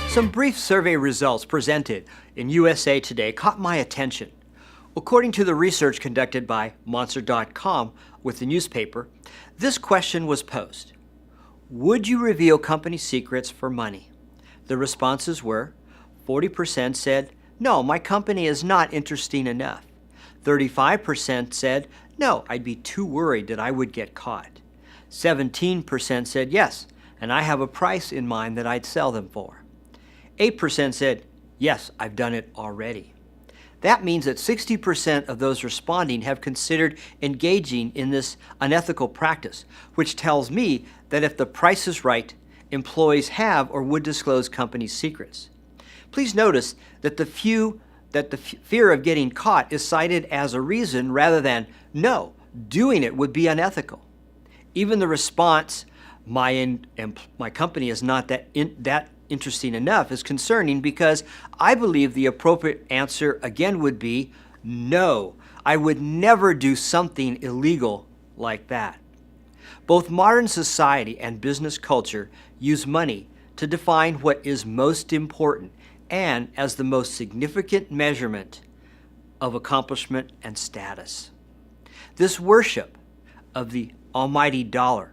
Some brief survey results presented in USA Today caught my attention. According to the research conducted by Monster.com with the newspaper, this question was posed: would you reveal company secrets for money? The responses were 40% said, no, my company is not interesting enough. 35% said, no, I'd be too worried that I would get caught. 17% said, yes, and I have a price in mind that I'd sell them for. 8% said, yes, I've done it already. That means that 60% of those responding have considered engaging in this unethical practice, which tells me that if the price is right, employees have or would disclose company secrets. Please notice that the fear of getting caught is cited as a reason rather than, no, doing it would be unethical. Even the response, my company is not that interesting enough, is concerning because I believe the appropriate answer again would be, no, I would never do something illegal like that. Both modern society and business culture use money to define what is most important and as the most significant measurement of accomplishment and status. This worship of the almighty dollar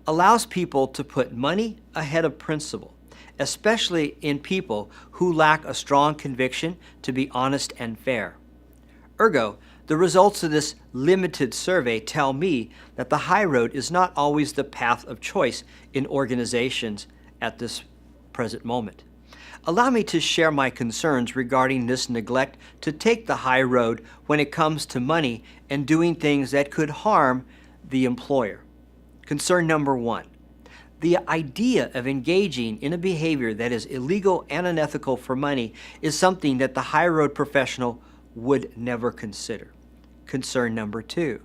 allows people to put money ahead of principle, especially in people who lack a strong conviction to be honest and fair. Ergo, the results of this limited survey tell me that the high road is not always the path of choice in organizations at this present moment. Allow me to share my concerns regarding this neglect to take the high road when it comes to money and doing things that could harm the employer. Concern number one: the idea of engaging in a behavior that is illegal and unethical for money is something that the high road professional would never consider. Concern number two: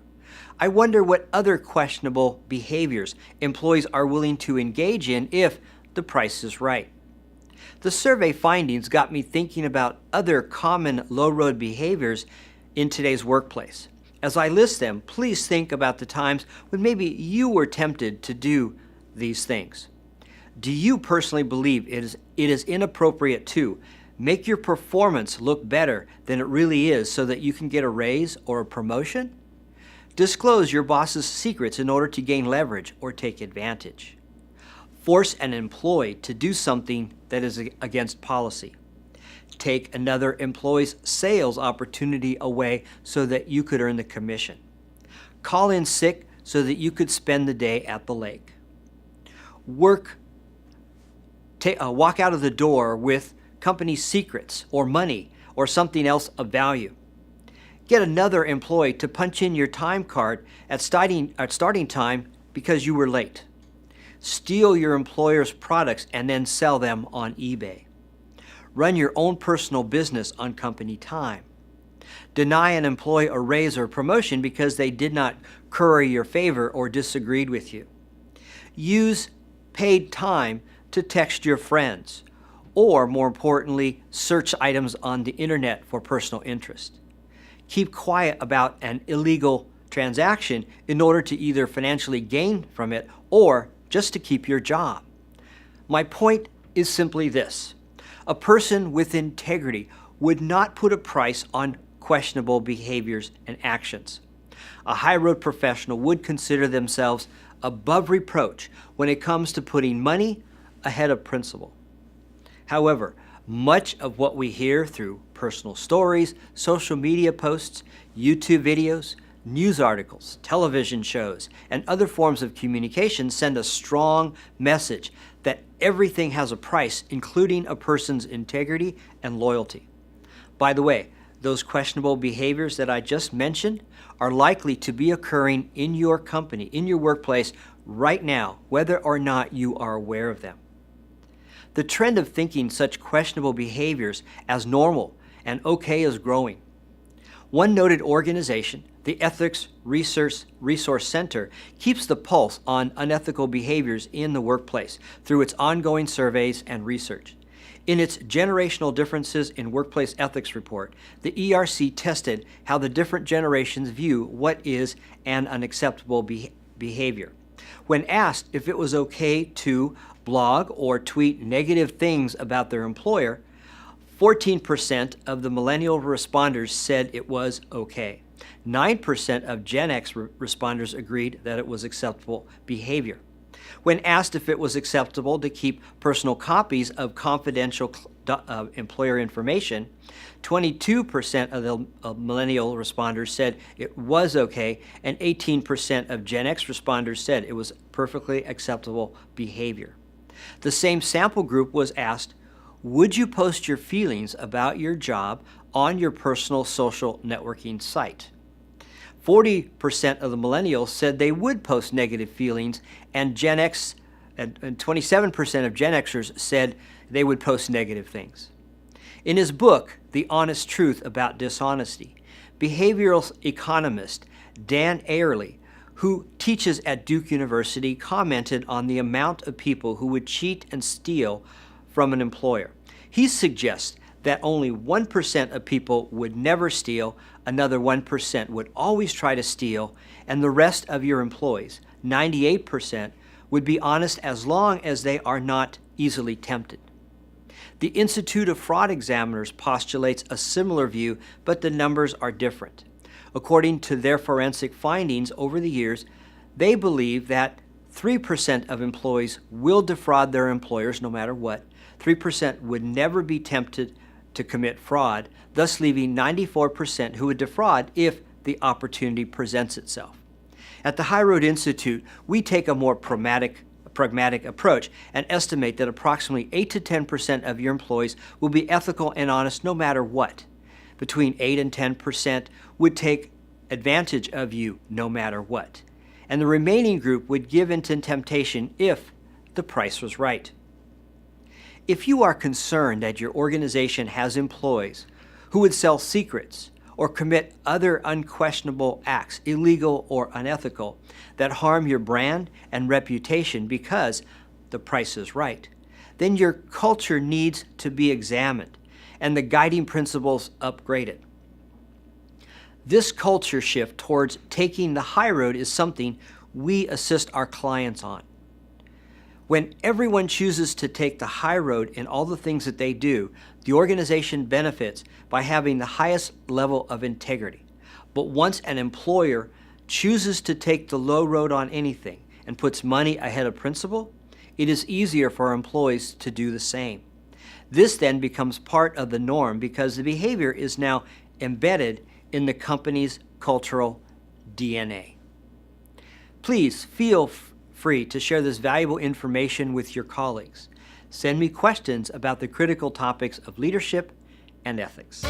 I wonder what other questionable behaviors employees are willing to engage in if the price is right. The survey findings got me thinking about other common low-road behaviors in today's workplace. As I list them, please think about the times when maybe you were tempted to do these things. Do you personally believe it is inappropriate to make your performance look better than it really is so that you can get a raise or a promotion? Disclose your boss's secrets in order to gain leverage or take advantage. Force an employee to do something that is against policy. Take another employee's sales opportunity away so that you could earn the commission. Call in sick so that you could spend the day at the lake. Walk out of the door with company secrets or money or something else of value. Get another employee to punch in your time card at starting time because you were late. Steal your employer's products and then sell them on eBay. Run your own personal business on company time. Deny an employee a raise or promotion because they did not curry your favor or disagreed with you. Use paid time to text your friends, or more importantly, search items on the internet for personal interest. Keep quiet about an illegal transaction in order to either financially gain from it or just to keep your job. My point is simply this: a person with integrity would not put a price on questionable behaviors and actions. A high road professional would consider themselves above reproach when it comes to putting money ahead of principle. However, much of what we hear through personal stories, social media posts, YouTube videos, news articles, television shows, and other forms of communication send a strong message that everything has a price, including a person's integrity and loyalty. By the way, those questionable behaviors that I just mentioned are likely to be occurring in your company, in your workplace right now, whether or not you are aware of them. The trend of thinking such questionable behaviors as normal and okay is growing. One noted organization, the Ethics Resource Center, keeps the pulse on unethical behaviors in the workplace through its ongoing surveys and research. In its Generational Differences in Workplace Ethics report, the ERC tested how the different generations view what is an unacceptable behavior. When asked if it was okay to blog or tweet negative things about their employer, 14% of the millennial responders said it was okay. 9% of Gen X responders agreed that it was acceptable behavior. When asked if it was acceptable to keep personal copies of confidential employer information, 22% of the millennial responders said it was okay, and 18% of Gen X responders said it was perfectly acceptable behavior. The same sample group was asked, would you post your feelings about your job on your personal social networking site? 40% of the millennials said they would post negative feelings, and Gen X and 27% of Gen Xers said they would post negative things. In his book, The Honest Truth About Dishonesty, behavioral economist Dan Ariely, who teaches at Duke University, commented on the amount of people who would cheat and steal from an employer. He suggests that only 1% of people would never steal, another 1% would always try to steal, and the rest of your employees, 98%, would be honest as long as they are not easily tempted. The Institute of Fraud Examiners postulates a similar view, but the numbers are different. According to their forensic findings over the years, they believe that 3% of employees will defraud their employers no matter what. 3% would never be tempted to commit fraud, thus leaving 94% who would defraud if the opportunity presents itself. At the High Road Institute, we take a more pragmatic approach and estimate that approximately 8 to 10% of your employees will be ethical and honest no matter what. Between 8 and 10% would take advantage of you no matter what. And the remaining group would give in to temptation if the price was right. If you are concerned that your organization has employees who would sell secrets or commit other unquestionable acts, illegal or unethical, that harm your brand and reputation because the price is right, then your culture needs to be examined and the guiding principles upgraded. This culture shift towards taking the high road is something we assist our clients on. When everyone chooses to take the high road in all the things that they do, the organization benefits by having the highest level of integrity. But once an employer chooses to take the low road on anything and puts money ahead of principle, it is easier for employees to do the same. This then becomes part of the norm because the behavior is now embedded in the company's cultural DNA. Please feel free to share this valuable information with your colleagues. Send me questions about the critical topics of leadership and ethics.